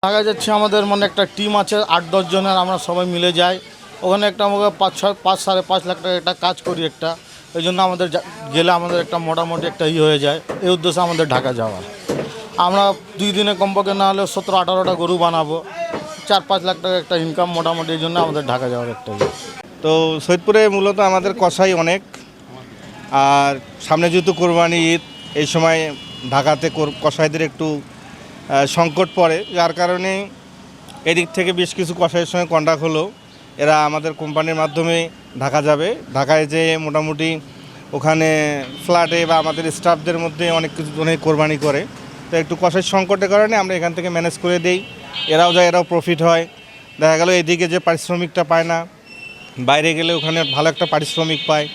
দেখা যাচ্ছে আমাদের মানে একটা টিম আছে 8-10 জনের, আমরা সবাই মিলে যাই ওখানে। একটা আমাকে 5-5.5 লাখ টাকা একটা কাজ করি একটা, এই জন্য আমাদের গেলে আমাদের একটা মোটামুটি একটা হয়ে যায়। এই উদ্দেশ্যে আমাদের ঢাকা যাওয়া। আমরা 2 দিনে কমপক্ষে না হলেও 17-18টা গরু বানাবো, 4-5 লাখ টাকা একটা ইনকাম মোটামুটি, এই জন্য আমাদের ঢাকা যাওয়ার একটা তো সৈয়দপুরে মূলত আমাদের কসাই অনেক, আর সামনে যেহেতু কোরবানি ঈদ, এই সময় ঢাকাতে কসাইদের একটু সংকট পড়ে, যার কারণে এদিক থেকে বেশ কিছু কসাইয়ের সঙ্গে কন্ট্যাক্ট হলো। এরা আমাদের কোম্পানির মাধ্যমে ঢাকা যাবে। ঢাকায় যে মোটামুটি ওখানে ফ্ল্যাটে বা আমাদের স্টাফদের মধ্যে অনেক কিছু অনেক কোরবানি করে, তো একটু কসাই সংকটের কারণে আমরা এখান থেকে ম্যানেজ করে দেই। এরাও যায়, এরাও প্রফিট হয়। দেখা গেল এদিকে যে পারিশ্রমিকটা পায় না, বাইরে গেলে ওখানে ভালো একটা পারিশ্রমিক পায়,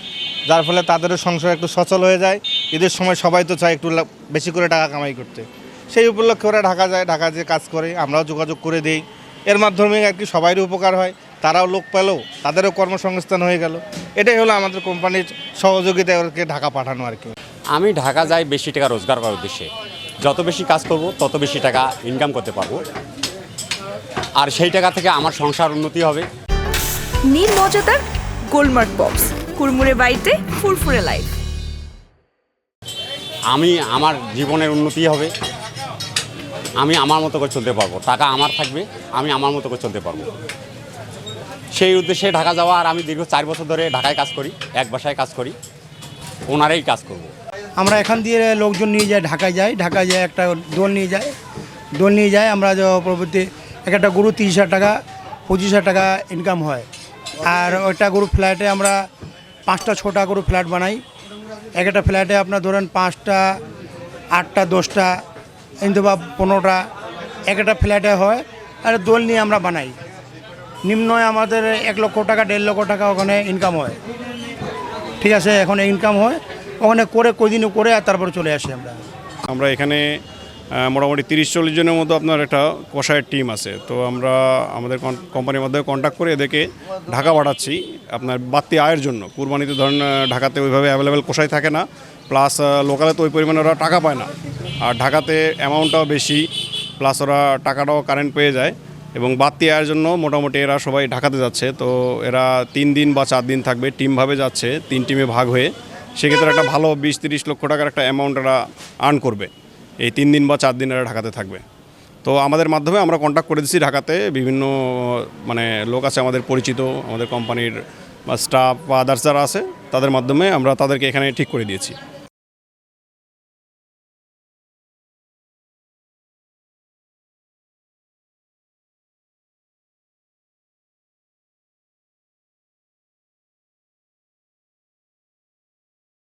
যার ফলে তাদেরও সংসার একটু সচল হয়ে যায়। ঈদের সময় সবাই তো চায় একটু বেশি করে টাকা কামাই করতে, সেই উপলক্ষে ওরা ঢাকা যায়, ঢাকা যে কাজ করে আমরাও যোগাযোগ করে দিই। এর মাধ্যমে আর কি সবারই উপকার হয়, তারাও লোক পেলো, তাদেরও কর্মসংস্থান হয়ে গেল। এটাই হলো আমাদের কোম্পানির সহযোগিতায় ওদেরকে ঢাকা পাঠানো আর কি। আমি ঢাকা যাই বেশি টাকা রোজগার করার উদ্দেশ্যে। যত বেশি কাজ করব তত বেশি টাকা ইনকাম করতে পারবো, আর সেই টাকা থেকে আমার সংসার উন্নতি হবে। নিন মজাদার গোলমার্ক বক্স, কুরমুরে বাইটে ফুরফুরে লাইফ। আমি আমার জীবনের উন্নতি হবে, আমি আমার মতো করে চলতে পারবো, টাকা আমার থাকবে, আমি আমার মতো করে চলতে পারবো। সেই উদ্দেশ্যে ঢাকা যাওয়া। আর আমি দীর্ঘ 4 বছর ধরে ঢাকায় কাজ করি, এক বাসায় কাজ করি, ওনারাই কাজ করব। আমরা এখান দিয়ে লোকজন নিয়ে যাই, ঢাকায় যাই একটা দোল নিয়ে যায় আমরা পরবর্তী একটা গরু 30,000 টাকা 25,000 টাকা ইনকাম হয়। আর ওইটা গরু ফ্ল্যাটে আমরা 5টা 6টা গরু ফ্ল্যাট বানাই। একটা ফ্ল্যাটে আপনার ধরেন 5টা 8টা 10টা কিন্তু বা 15টা একটা ফ্ল্যাটে হয়। আর দোল নিয়ে আমরা বানাই। নিম্ন আমাদের 1 লক্ষ টাকা 1.5 লক্ষ টাকা ওখানে ইনকাম হয়। ঠিক আছে, এখন ইনকাম হয় ওখানে করে কদিনও করে আর তারপরে চলে আসি আমরা এখানে মোটামুটি 30-40 জনের মতো আপনার একটা কসাইয়ের টিম আছে। তো আমরা আমাদের কোম্পানির মাধ্যমে কন্ট্যাক্ট করে এদেরকে ঢাকা পাঠাচ্ছি আপনার বাড়তি আয়ের জন্য। কুরবানিতে ধরেন ঢাকাতে ওইভাবে অ্যাভেলেবেল কসাই থাকে না, প্লাস লোকালে তো ওই পরিমাণে ওরা টাকা পায় না, আর ঢাকাতে অ্যামাউন্টটাও বেশি, প্লাস ওরা টাকাটাও কারেন্ট পেয়ে যায়। এবং বাড়তি আয়ের জন্য মোটামুটি এরা সবাই ঢাকাতে যাচ্ছে। তো এরা 3 দিন বা 4 দিন থাকবে, টিমভাবে যাচ্ছে, 3 টিমে ভাগ হয়ে। সেক্ষেত্রে একটা ভালো 20-30 লক্ষ টাকার একটা অ্যামাউন্ট এরা আর্ন করবে এই 3 দিন বা 4 দিন এরা ঢাকাতে থাকবে। তো আমাদের মাধ্যমে আমরা কন্ট্যাক্ট করে দিচ্ছি ঢাকাতে বিভিন্ন লোক আছে আমাদের পরিচিত, আমাদের কোম্পানির বা স্টাফ বা আদার্স যারা আছে, তাদের মাধ্যমে আমরা তাদেরকে এখানে ঠিক করে দিয়েছি।